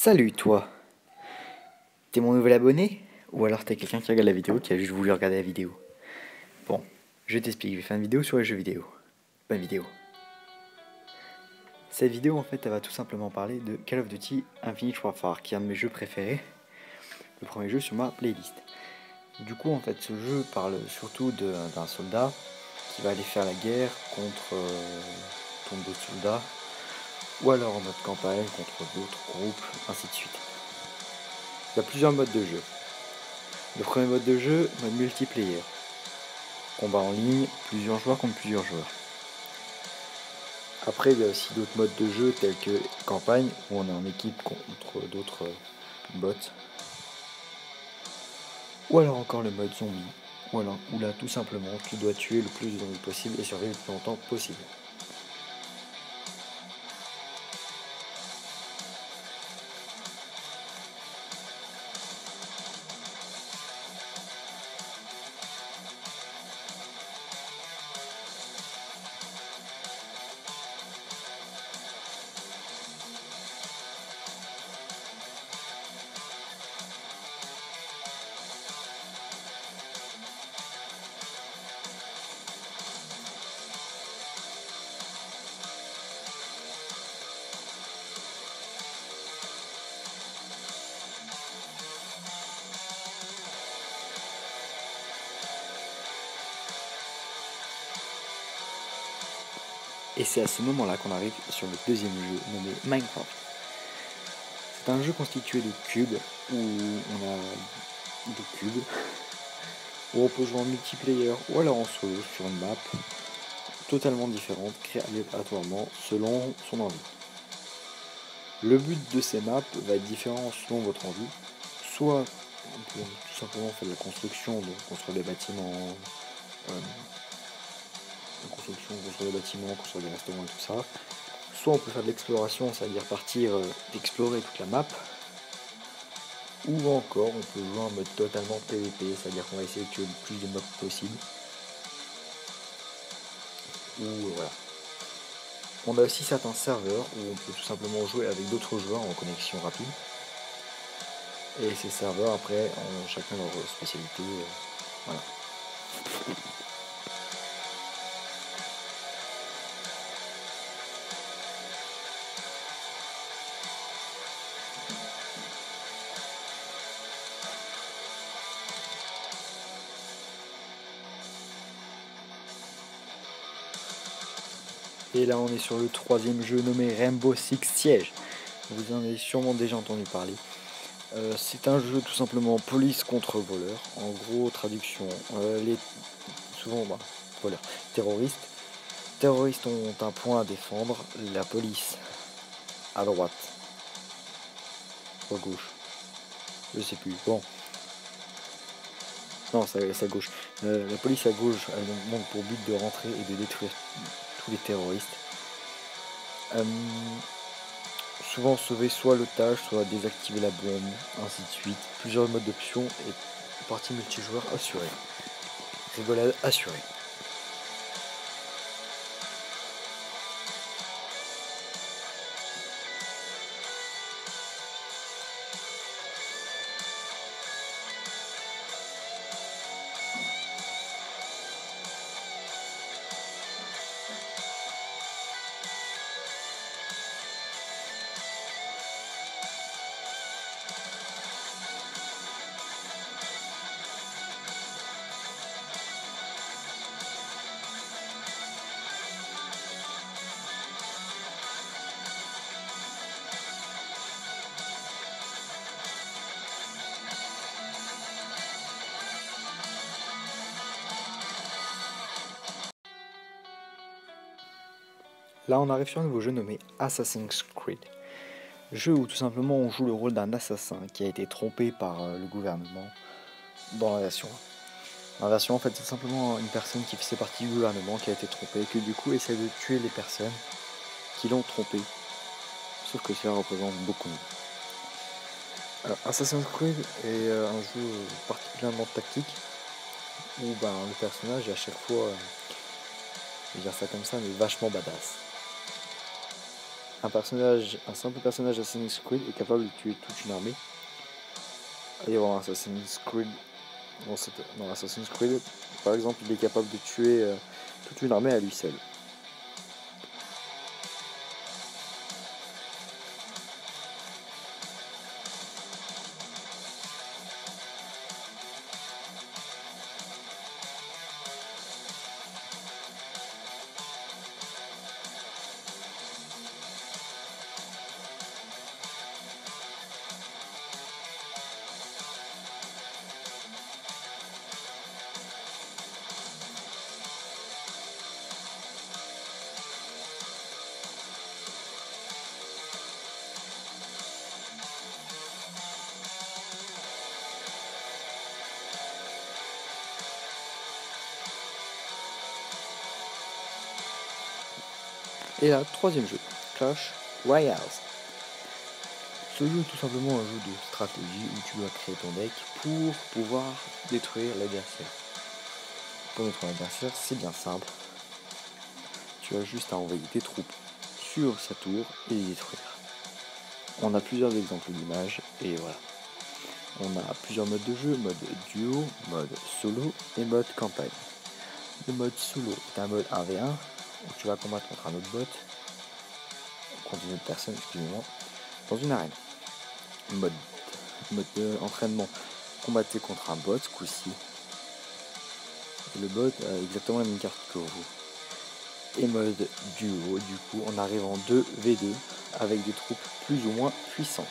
Salut toi, t'es mon nouvel abonné? Ou alors t'es quelqu'un qui regarde la vidéo qui a juste voulu regarder la vidéo? Bon, je t'explique, je vais faire une vidéo sur les jeux vidéo. Bonne vidéo. Cette vidéo en fait elle va tout simplement parler de Call of Duty Infinite Warfare, qui est un de mes jeux préférés, le premier jeu sur ma playlist. Du coup en fait ce jeu parle surtout d'un soldat qui va aller faire la guerre contre d'autres soldats, ou alors en mode campagne contre d'autres groupes, ainsi de suite. Il y a plusieurs modes de jeu. Le premier mode de jeu, mode multiplayer. Combat en ligne, plusieurs joueurs contre plusieurs joueurs. Après, il y a aussi d'autres modes de jeu tels que campagne, où on est en équipe contre d'autres bots. Ou alors encore le mode zombie, où là tout simplement tu dois tuer le plus de zombies possible et survivre le plus longtemps possible. Et c'est à ce moment-là qu'on arrive sur le deuxième jeu nommé Minecraft. C'est un jeu constitué de cubes où on a des cubes où on peut jouer en multiplayer ou alors en solo sur une map totalement différente, créée aléatoirement selon son envie. Le but de ces maps va être différent selon votre envie. Soit on peut tout simplement faire de la construction, donc construire des bâtiments, construire des bâtiments, construire des restaurants et tout ça. Soit on peut faire de l'exploration, c'est-à-dire partir d'explorer toute la map. Ou encore on peut jouer en mode totalement PVP, c'est-à-dire qu'on va essayer de tuer le plus de mobs possible. Ou voilà. On a aussi certains serveurs où on peut tout simplement jouer avec d'autres joueurs en connexion rapide. Et ces serveurs après ont chacun leur spécialité. Voilà. Et là on est sur le troisième jeu nommé Rainbow Six Siege. Vous en avez sûrement déjà entendu parler. C'est un jeu tout simplement police contre voleurs. En gros, traduction, souvent voleurs, terroristes. Terroristes ont un point à défendre, la police à droite, ou à gauche, je sais plus. Bon, non, c'est à gauche. La police à gauche a donc pour but de rentrer et de détruire tous les terroristes. Souvent sauver soit l'otage, soit désactiver la bombe, ainsi de suite. Plusieurs modes d'options et partie multijoueur assurée. Rigolade assurée. Là on arrive sur un nouveau jeu nommé Assassin's Creed. Jeu où tout simplement on joue le rôle d'un assassin qui a été trompé par le gouvernement dans la version 1. Dans la version en fait c'est simplement une personne qui faisait partie du gouvernement qui a été trompée et qui du coup essaie de tuer les personnes qui l'ont trompé. Sauf que cela représente beaucoup. Alors, Assassin's Creed est un jeu particulièrement tactique où le personnage est à chaque fois, je vais dire ça comme ça, mais vachement badass. Un simple personnage Assassin's Creed est capable de tuer toute une armée. Il y a un Assassin's Creed. Dans Assassin's Creed, par exemple, il est capable de tuer toute une armée à lui seul. Et là, troisième jeu, Clash Royale. Ce jeu est tout simplement un jeu de stratégie où tu dois créer ton deck pour pouvoir détruire l'adversaire. Pour détruire l'adversaire, c'est bien simple. Tu as juste à envoyer tes troupes sur sa tour et les détruire. On a plusieurs exemples d'images et voilà. On a plusieurs modes de jeu, mode duo, mode solo et mode campagne. Le mode solo est un mode 1v1 où tu vas combattre contre un autre bot, contre une autre personne, excusez-moi, dans une arène. Mode entraînement, combattez contre un bot, ce coup-ci. Le bot a exactement la même carte que vous. Et mode duo, du coup, on arrive en 2v2 avec des troupes plus ou moins puissantes.